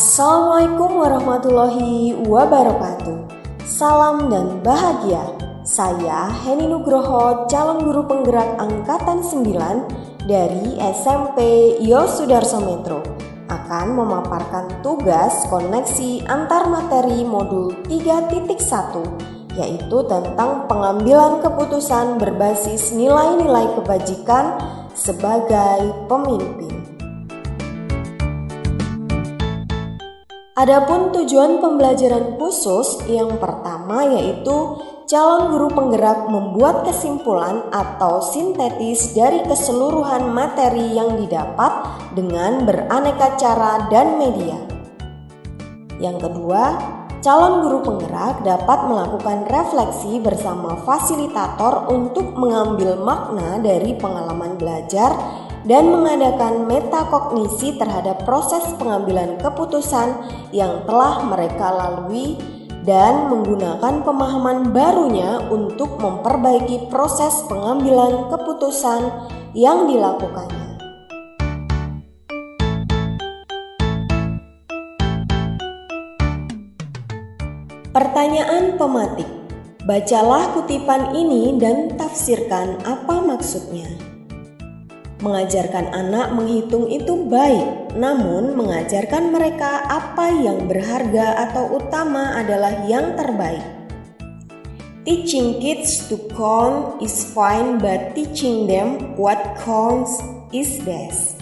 Assalamualaikum warahmatullahi wabarakatuh. Salam dan bahagia. Saya Heni Nugroho, calon guru penggerak angkatan 9 dari SMP Yosudarso Metro, akan memaparkan tugas koneksi antar materi modul 3.1, yaitu tentang pengambilan keputusan berbasis nilai-nilai kebajikan sebagai pemimpin. Adapun tujuan pembelajaran khusus yang pertama yaitu calon guru penggerak membuat kesimpulan atau sintetis dari keseluruhan materi yang didapat dengan beraneka cara dan media. Yang kedua, calon guru penggerak dapat melakukan refleksi bersama fasilitator untuk mengambil makna dari pengalaman belajar dan mengadakan metakognisi terhadap proses pengambilan keputusan yang telah mereka lalui dan menggunakan pemahaman barunya untuk memperbaiki proses pengambilan keputusan yang dilakukannya. Pertanyaan pematik. Bacalah kutipan ini dan tafsirkan apa maksudnya. Mengajarkan anak menghitung itu baik, namun mengajarkan mereka apa yang berharga atau utama adalah yang terbaik. Teaching kids to count is fine, but teaching them what counts is best.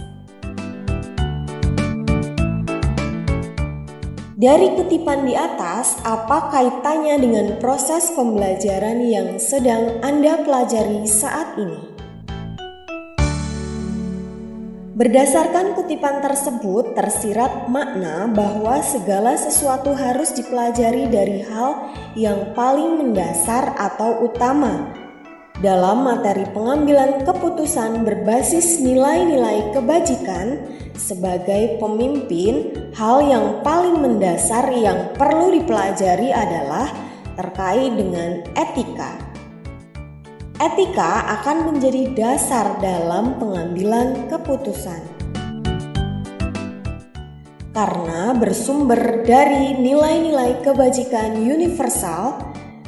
Dari kutipan di atas, apa kaitannya dengan proses pembelajaran yang sedang Anda pelajari saat ini? Berdasarkan kutipan tersebut tersirat makna bahwa segala sesuatu harus dipelajari dari hal yang paling mendasar atau utama. Dalam materi pengambilan keputusan berbasis nilai-nilai kebajikan sebagai pemimpin, hal yang paling mendasar yang perlu dipelajari adalah terkait dengan etika. Etika akan menjadi dasar dalam pengambilan keputusan karena bersumber dari nilai-nilai kebajikan universal.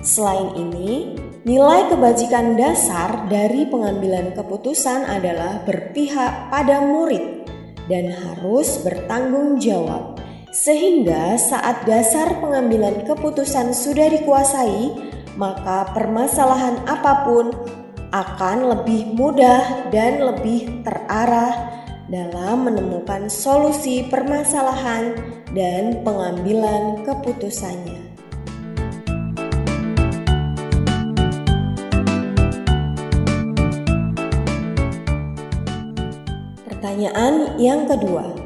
Selain ini, nilai kebajikan dasar dari pengambilan keputusan adalah berpihak pada murid dan harus bertanggung jawab, sehingga saat dasar pengambilan keputusan sudah dikuasai, maka permasalahan apapun akan lebih mudah dan lebih terarah dalam menemukan solusi permasalahan dan pengambilan keputusannya. Pertanyaan yang kedua.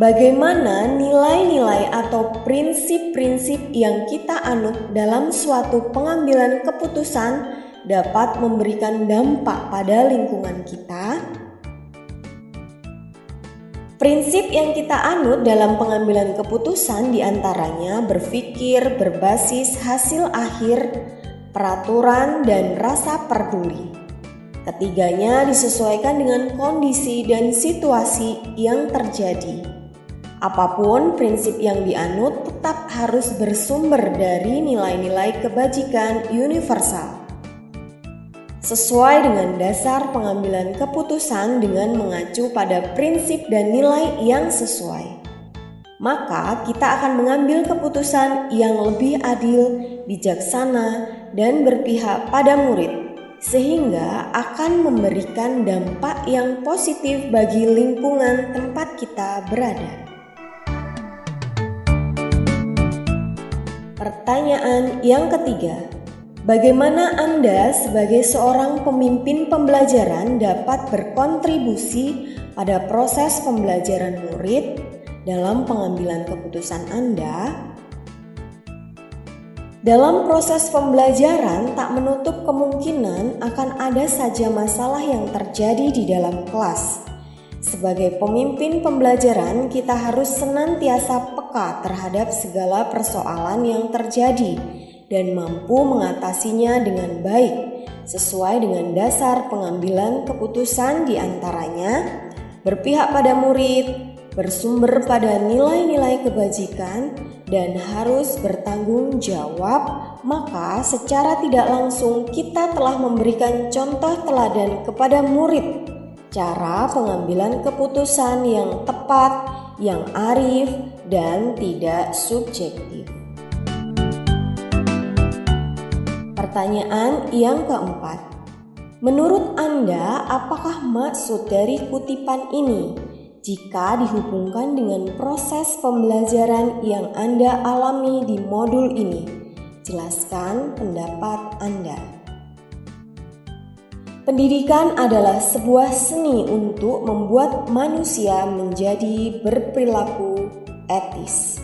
Bagaimana nilai-nilai atau prinsip-prinsip yang kita anut dalam suatu pengambilan keputusan dapat memberikan dampak pada lingkungan kita? Prinsip yang kita anut dalam pengambilan keputusan diantaranya berpikir berbasis hasil akhir, peraturan, dan rasa peduli. Ketiganya disesuaikan dengan kondisi dan situasi yang terjadi. Apapun prinsip yang dianut tetap harus bersumber dari nilai-nilai kebajikan universal. Sesuai dengan dasar pengambilan keputusan dengan mengacu pada prinsip dan nilai yang sesuai, maka kita akan mengambil keputusan yang lebih adil, bijaksana, dan berpihak pada murid, sehingga akan memberikan dampak yang positif bagi lingkungan tempat kita berada. Pertanyaan yang ketiga, bagaimana Anda sebagai seorang pemimpin pembelajaran dapat berkontribusi pada proses pembelajaran murid dalam pengambilan keputusan Anda? Dalam proses pembelajaran tak menutup kemungkinan akan ada saja masalah yang terjadi di dalam kelas. Sebagai pemimpin pembelajaran, kita harus senantiasa peka terhadap segala persoalan yang terjadi dan mampu mengatasinya dengan baik sesuai dengan dasar pengambilan keputusan, diantaranya berpihak pada murid, bersumber pada nilai-nilai kebajikan, dan harus bertanggung jawab, maka secara tidak langsung kita telah memberikan contoh teladan kepada murid cara pengambilan keputusan yang tepat, yang arif, dan tidak subjektif. Pertanyaan yang keempat. Menurut Anda, apakah maksud dari kutipan ini jika dihubungkan dengan proses pembelajaran yang Anda alami di modul ini? Jelaskan pendapat Anda. Pendidikan adalah sebuah seni untuk membuat manusia menjadi berperilaku etis.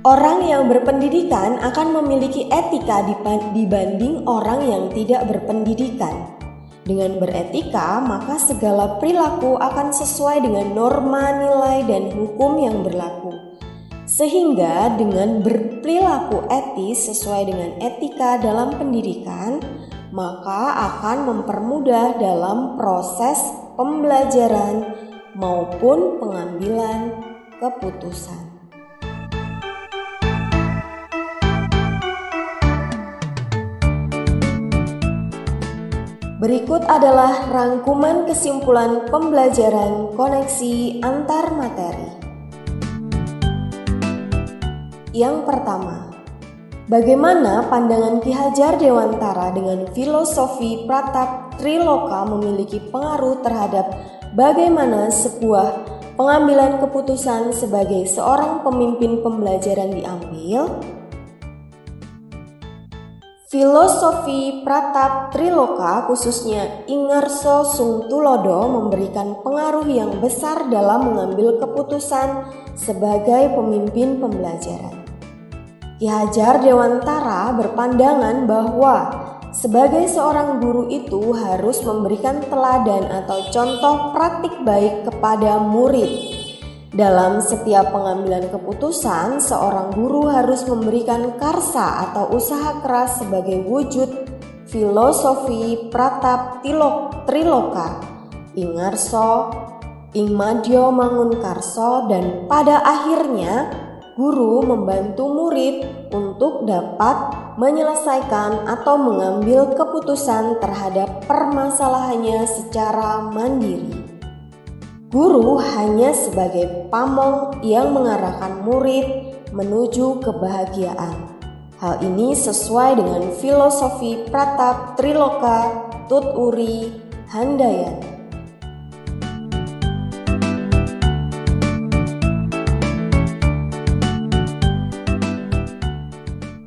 Orang yang berpendidikan akan memiliki etika dibanding orang yang tidak berpendidikan. Dengan beretika, maka segala perilaku akan sesuai dengan norma, nilai, dan hukum yang berlaku. Sehingga dengan berperilaku etis sesuai dengan etika dalam pendidikan, maka akan mempermudah dalam proses pembelajaran maupun pengambilan keputusan. Berikut adalah rangkuman kesimpulan pembelajaran koneksi antar materi. Yang pertama, bagaimana pandangan Ki Hajar Dewantara dengan filosofi Pratap Triloka memiliki pengaruh terhadap bagaimana sebuah pengambilan keputusan sebagai seorang pemimpin pembelajaran diambil? Filosofi Pratap Triloka, khususnya Ingarso Sungtulodo, memberikan pengaruh yang besar dalam mengambil keputusan sebagai pemimpin pembelajaran. Ki Hajar Dewantara berpandangan bahwa sebagai seorang guru itu harus memberikan teladan atau contoh praktik baik kepada murid. Dalam setiap pengambilan keputusan, seorang guru harus memberikan karsa atau usaha keras sebagai wujud filosofi Pratap Triloka, Ingarso, Ingmadyo Mangunkarso, dan pada akhirnya guru membantu murid untuk dapat menyelesaikan atau mengambil keputusan terhadap permasalahannya secara mandiri. Guru hanya sebagai pamong yang mengarahkan murid menuju kebahagiaan. Hal ini sesuai dengan filosofi Pratap Triloka Tut Uri Handayani.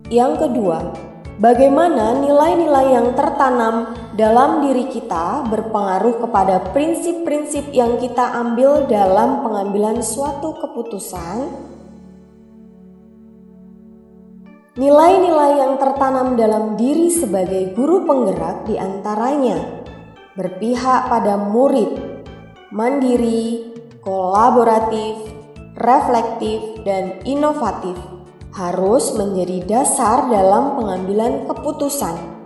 Yang kedua, bagaimana nilai-nilai yang tertanam dalam diri kita berpengaruh kepada prinsip-prinsip yang kita ambil dalam pengambilan suatu keputusan? Nilai-nilai yang tertanam dalam diri sebagai guru penggerak diantaranya berpihak pada murid, mandiri, kolaboratif, reflektif, dan inovatif harus menjadi dasar dalam pengambilan keputusan.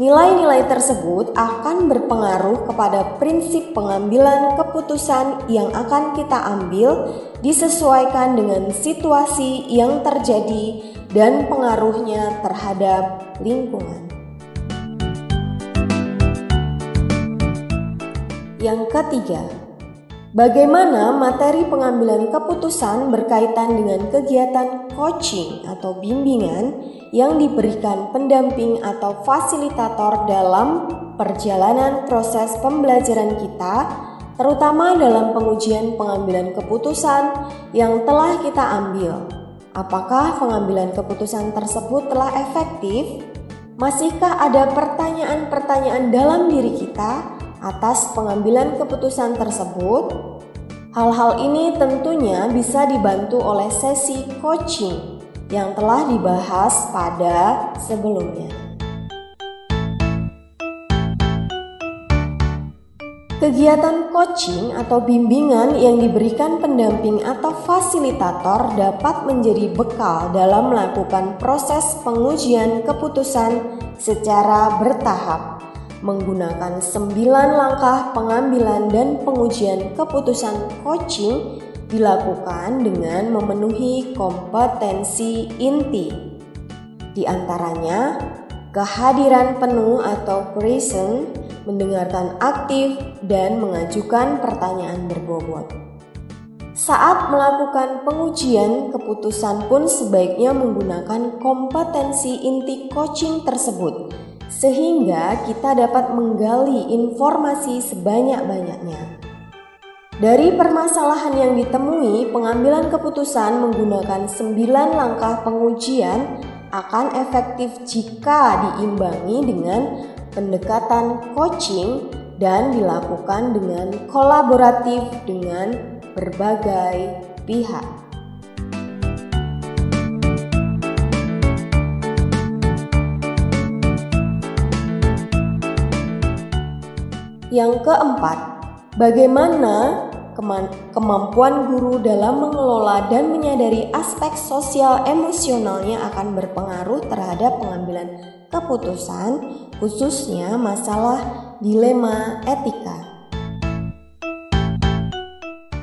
Nilai-nilai tersebut akan berpengaruh kepada prinsip pengambilan keputusan yang akan kita ambil disesuaikan dengan situasi yang terjadi dan pengaruhnya terhadap lingkungan. Yang ketiga, bagaimana materi pengambilan keputusan berkaitan dengan kegiatan coaching atau bimbingan yang diberikan pendamping atau fasilitator dalam perjalanan proses pembelajaran kita, terutama dalam pengujian pengambilan keputusan yang telah kita ambil. Apakah pengambilan keputusan tersebut telah efektif? Masihkah ada pertanyaan-pertanyaan dalam diri kita atas pengambilan keputusan tersebut? Hal-hal ini tentunya bisa dibantu oleh sesi coaching yang telah dibahas pada sebelumnya. Kegiatan coaching atau bimbingan yang diberikan pendamping atau fasilitator dapat menjadi bekal dalam melakukan proses pengujian keputusan secara bertahap. menggunakan 9 langkah pengambilan dan pengujian keputusan coaching dilakukan dengan memenuhi kompetensi inti. Di antaranya, kehadiran penuh atau present, mendengarkan aktif, dan mengajukan pertanyaan berbobot. Saat melakukan pengujian keputusan pun sebaiknya menggunakan kompetensi inti coaching tersebut, sehingga kita dapat menggali informasi sebanyak-banyaknya. Dari permasalahan yang ditemui, pengambilan keputusan menggunakan 9 langkah pengujian akan efektif jika diimbangi dengan pendekatan coaching dan dilakukan dengan kolaboratif dengan berbagai pihak. Yang keempat, bagaimana kemampuan guru dalam mengelola dan menyadari aspek sosial emosionalnya akan berpengaruh terhadap pengambilan keputusan, khususnya masalah dilema etika.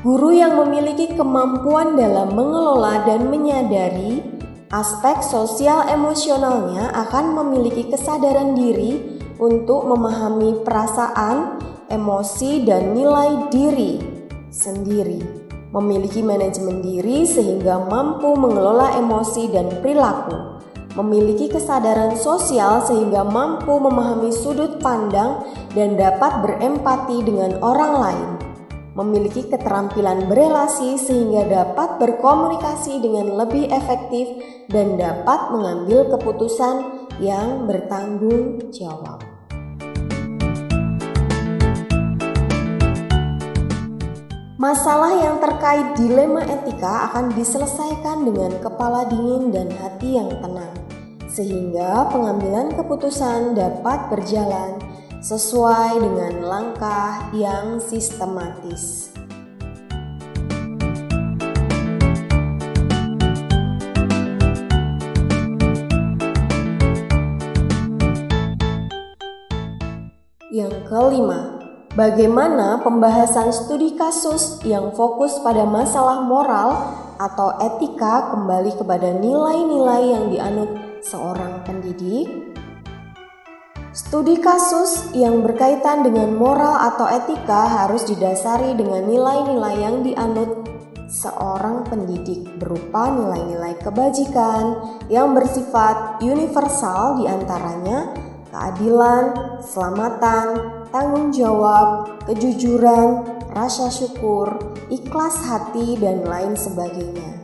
Guru yang memiliki kemampuan dalam mengelola dan menyadari aspek sosial emosionalnya akan memiliki kesadaran diri untuk memahami perasaan, emosi, dan nilai diri sendiri, memiliki manajemen diri sehingga mampu mengelola emosi dan perilaku, memiliki kesadaran sosial sehingga mampu memahami sudut pandang dan dapat berempati dengan orang lain, memiliki keterampilan berelasi sehingga dapat berkomunikasi dengan lebih efektif dan dapat mengambil keputusan yang bertanggung jawab. Masalah yang terkait dilema etika akan diselesaikan dengan kepala dingin dan hati yang tenang, sehingga pengambilan keputusan dapat berjalan sesuai dengan langkah yang sistematis. Yang kelima, bagaimana pembahasan studi kasus yang fokus pada masalah moral atau etika kembali kepada nilai-nilai yang dianut seorang pendidik? Studi kasus yang berkaitan dengan moral atau etika harus didasari dengan nilai-nilai yang dianut seorang pendidik berupa nilai-nilai kebajikan yang bersifat universal, diantaranya keadilan, keselamatan, tanggung jawab, kejujuran, rasa syukur, ikhlas hati, dan lain sebagainya.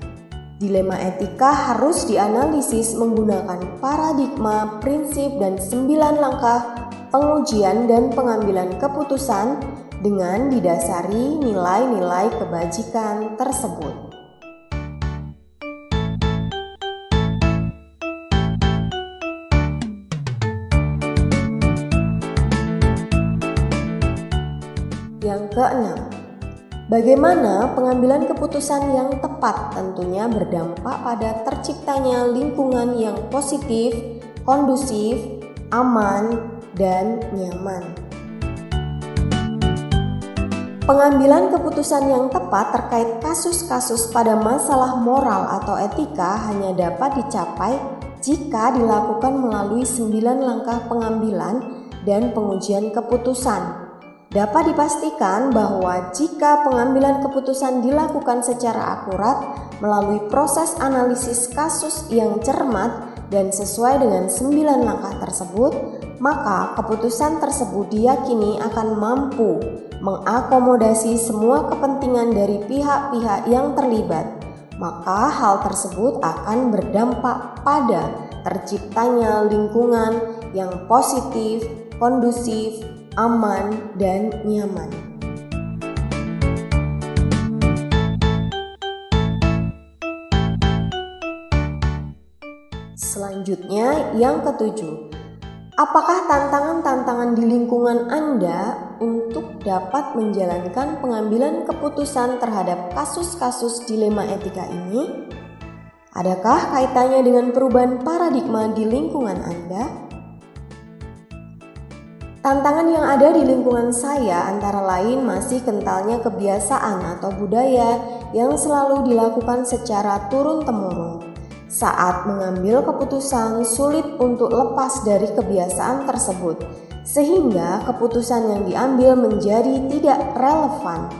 Dilema etika harus dianalisis menggunakan paradigma, prinsip, dan 9 langkah pengujian dan pengambilan keputusan dengan didasari nilai-nilai kebajikan tersebut. Yang keenam, bagaimana pengambilan keputusan yang tepat tentunya berdampak pada terciptanya lingkungan yang positif, kondusif, aman, dan nyaman. Pengambilan keputusan yang tepat terkait kasus-kasus pada masalah moral atau etika hanya dapat dicapai jika dilakukan melalui 9 langkah pengambilan dan pengujian keputusan. Dapat dipastikan bahwa jika pengambilan keputusan dilakukan secara akurat melalui proses analisis kasus yang cermat dan sesuai dengan 9 langkah tersebut, maka keputusan tersebut diyakini akan mampu mengakomodasi semua kepentingan dari pihak-pihak yang terlibat. Maka hal tersebut akan berdampak pada terciptanya lingkungan yang positif, kondusif, aman, dan nyaman. Selanjutnya, yang ketujuh, apakah tantangan-tantangan di lingkungan Anda untuk dapat menjalankan pengambilan keputusan terhadap kasus-kasus dilema etika ini? Adakah kaitannya dengan perubahan paradigma di lingkungan Anda? Tantangan yang ada di lingkungan saya antara lain masih kentalnya kebiasaan atau budaya yang selalu dilakukan secara turun-temurun. Saat mengambil keputusan, sulit untuk lepas dari kebiasaan tersebut, sehingga keputusan yang diambil menjadi tidak relevan.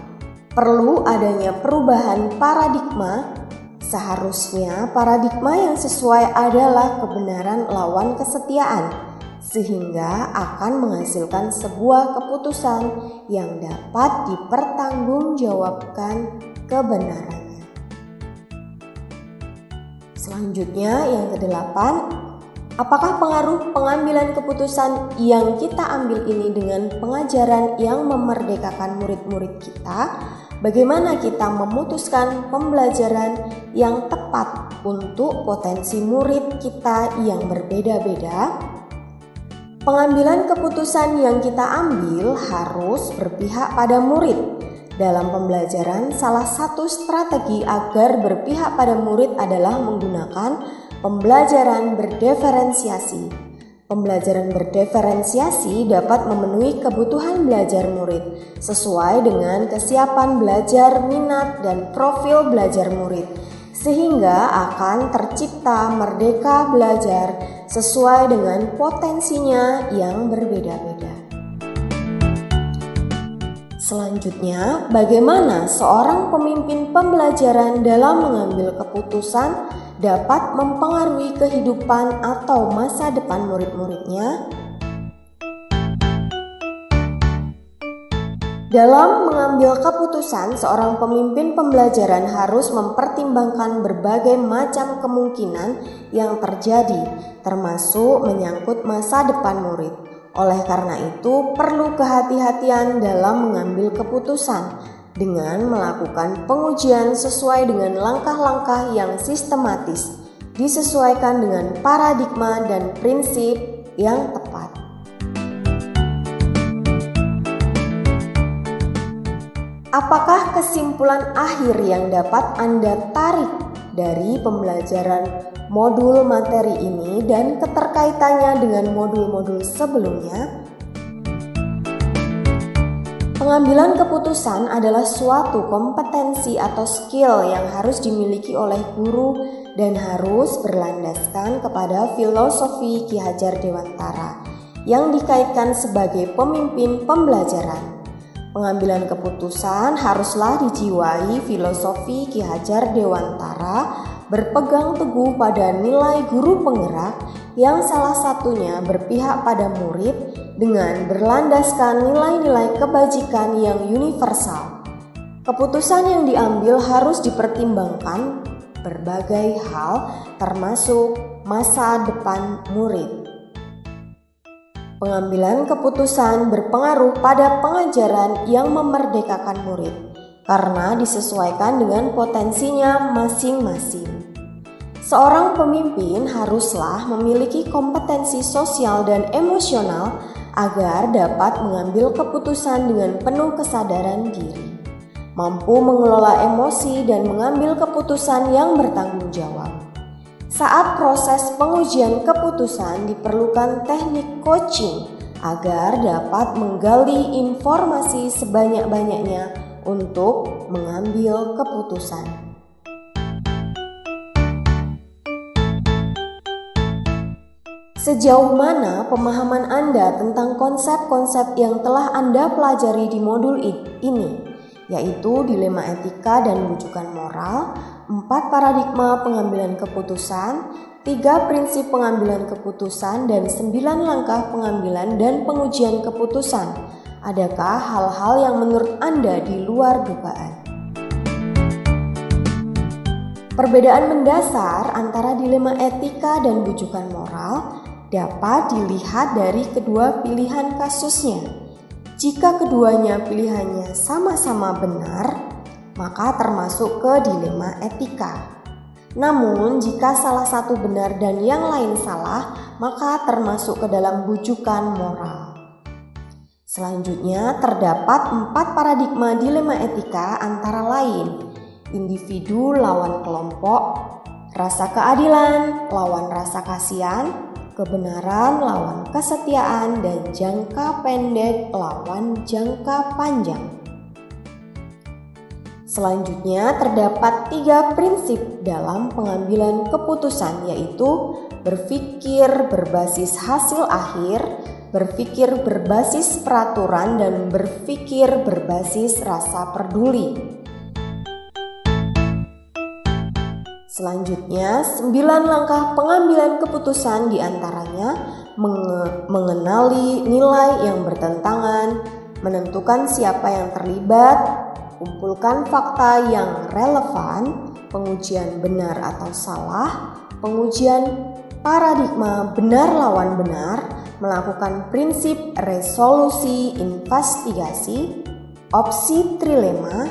Perlu adanya perubahan paradigma. Seharusnya paradigma yang sesuai adalah kebenaran lawan kesetiaan, sehingga akan menghasilkan sebuah keputusan yang dapat dipertanggungjawabkan kebenarannya. Selanjutnya yang kedelapan, apakah pengaruh pengambilan keputusan yang kita ambil ini dengan pengajaran yang memerdekakan murid-murid kita? Bagaimana kita memutuskan pembelajaran yang tepat untuk potensi murid kita yang berbeda-beda? Pengambilan keputusan yang kita ambil harus berpihak pada murid. Dalam pembelajaran, salah satu strategi agar berpihak pada murid adalah menggunakan pembelajaran berdiferensiasi. Pembelajaran berdiferensiasi dapat memenuhi kebutuhan belajar murid sesuai dengan kesiapan belajar, minat, dan profil belajar murid, sehingga akan tercipta merdeka belajar sesuai dengan potensinya yang berbeda-beda. Selanjutnya, bagaimana seorang pemimpin pembelajaran dalam mengambil keputusan dapat mempengaruhi kehidupan atau masa depan murid-muridnya? Dalam mengambil keputusan, seorang pemimpin pembelajaran harus mempertimbangkan berbagai macam kemungkinan yang terjadi, termasuk menyangkut masa depan murid. Oleh karena itu, perlu kehati-hatian dalam mengambil keputusan dengan melakukan pengujian sesuai dengan langkah-langkah yang sistematis, disesuaikan dengan paradigma dan prinsip yang tepat. Apakah kesimpulan akhir yang dapat Anda tarik dari pembelajaran modul materi ini dan keterkaitannya dengan modul-modul sebelumnya? Pengambilan keputusan adalah suatu kompetensi atau skill yang harus dimiliki oleh guru dan harus berlandaskan kepada filosofi Ki Hajar Dewantara yang dikaitkan sebagai pemimpin pembelajaran. Pengambilan keputusan haruslah dijiwai filosofi Ki Hajar Dewantara, berpegang teguh pada nilai guru penggerak yang salah satunya berpihak pada murid dengan berlandaskan nilai-nilai kebajikan yang universal. Keputusan yang diambil harus dipertimbangkan berbagai hal termasuk masa depan murid. Pengambilan keputusan berpengaruh pada pengajaran yang memerdekakan murid karena disesuaikan dengan potensinya masing-masing. Seorang pemimpin haruslah memiliki kompetensi sosial dan emosional agar dapat mengambil keputusan dengan penuh kesadaran diri, mampu mengelola emosi dan mengambil keputusan yang bertanggung jawab. Saat proses pengujian keputusan diperlukan teknik coaching agar dapat menggali informasi sebanyak-banyaknya untuk mengambil keputusan. Sejauh mana pemahaman Anda tentang konsep-konsep yang telah Anda pelajari di modul ini, yaitu dilema etika dan rujukan moral, 4 paradigma pengambilan keputusan, 3 prinsip pengambilan keputusan, dan 9 langkah pengambilan dan pengujian keputusan? Adakah hal-hal yang menurut Anda di luar dugaan? Perbedaan mendasar antara dilema etika dan rujukan moral dapat dilihat dari kedua pilihan kasusnya. Jika keduanya pilihannya sama-sama benar, maka termasuk ke dilema etika. Namun, jika salah satu benar dan yang lain salah, maka termasuk ke dalam rujukan moral. Selanjutnya, terdapat 4 paradigma dilema etika antara lain individu lawan kelompok, rasa keadilan lawan rasa kasihan, kebenaran lawan kesetiaan, dan jangka pendek lawan jangka panjang. Selanjutnya terdapat 3 prinsip dalam pengambilan keputusan, yaitu berpikir berbasis hasil akhir, berpikir berbasis peraturan, dan berpikir berbasis rasa peduli. Selanjutnya, 9 langkah pengambilan keputusan diantaranya mengenali nilai yang bertentangan, menentukan siapa yang terlibat, kumpulkan fakta yang relevan, pengujian benar atau salah, pengujian paradigma benar lawan benar, melakukan prinsip resolusi investigasi, opsi trilema,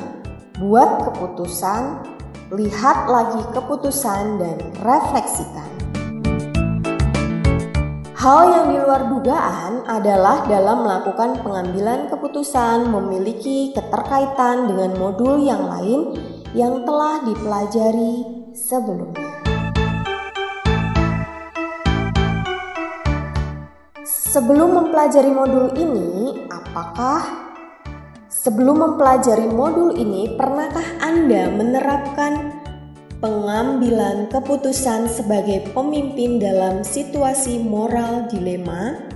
buat keputusan, lihat lagi keputusan, dan refleksikan. Hal yang di luar dugaan adalah dalam melakukan pengambilan keputusan memiliki keterkaitan dengan modul yang lain yang telah dipelajari sebelumnya. Sebelum mempelajari modul ini, pernahkah Anda menerapkan pengambilan keputusan sebagai pemimpin dalam situasi moral dilema?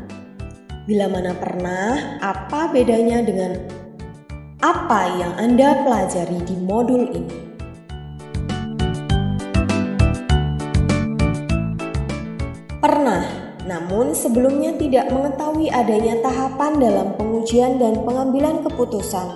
Bila mana pernah, apa bedanya dengan apa yang Anda pelajari di modul ini? Pernah, namun sebelumnya tidak mengetahui adanya tahapan dalam pengujian dan pengambilan keputusan,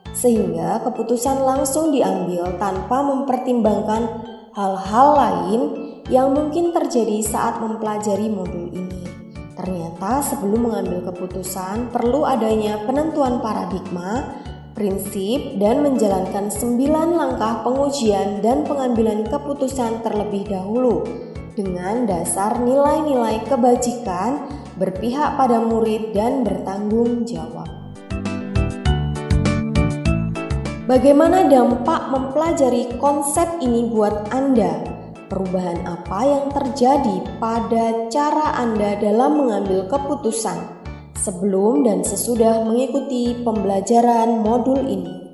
sehingga keputusan langsung diambil tanpa mempertimbangkan hal-hal lain yang mungkin terjadi saat mempelajari modul ini. Ternyata sebelum mengambil keputusan perlu adanya penentuan paradigma, prinsip, dan menjalankan 9 langkah pengujian dan pengambilan keputusan terlebih dahulu dengan dasar nilai-nilai kebajikan, berpihak pada murid, dan bertanggung jawab. Bagaimana dampak mempelajari konsep ini buat Anda? Perubahan apa yang terjadi pada cara Anda dalam mengambil keputusan sebelum dan sesudah mengikuti pembelajaran modul ini?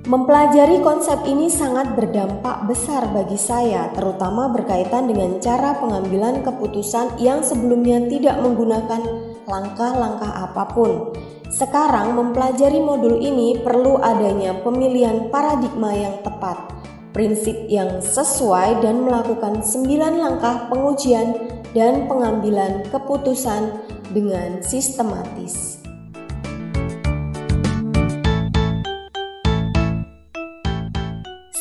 Mempelajari konsep ini sangat berdampak besar bagi saya, terutama berkaitan dengan cara pengambilan keputusan yang sebelumnya tidak menggunakan langkah-langkah apapun. Sekarang mempelajari modul ini perlu adanya pemilihan paradigma yang tepat, prinsip yang sesuai, dan melakukan 9 langkah pengujian dan pengambilan keputusan dengan sistematis.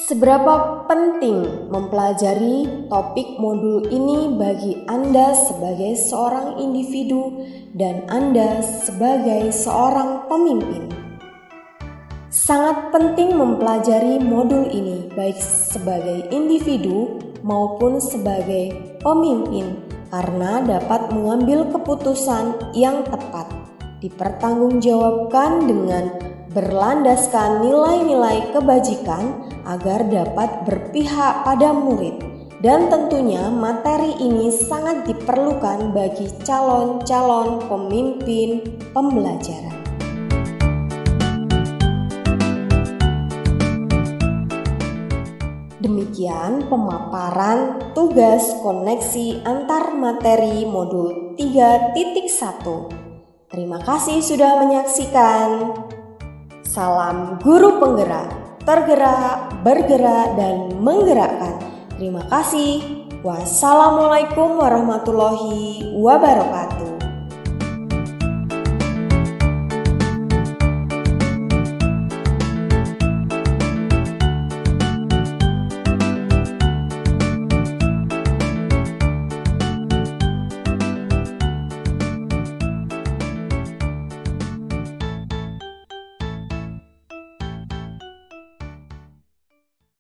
Seberapa penting mempelajari topik modul ini bagi Anda sebagai seorang individu dan Anda sebagai seorang pemimpin? Sangat penting mempelajari modul ini baik sebagai individu maupun sebagai pemimpin karena dapat mengambil keputusan yang tepat, dipertanggungjawabkan dengan berlandaskan nilai-nilai kebajikan agar dapat berpihak pada murid, dan tentunya materi ini sangat diperlukan bagi calon-calon pemimpin pembelajaran. Demikian pemaparan tugas koneksi antar materi modul 3.1. Terima kasih sudah menyaksikan. Salam guru penggerak, tergerak, bergerak, dan menggerakkan. Terima kasih. Wassalamualaikum warahmatullahi wabarakatuh.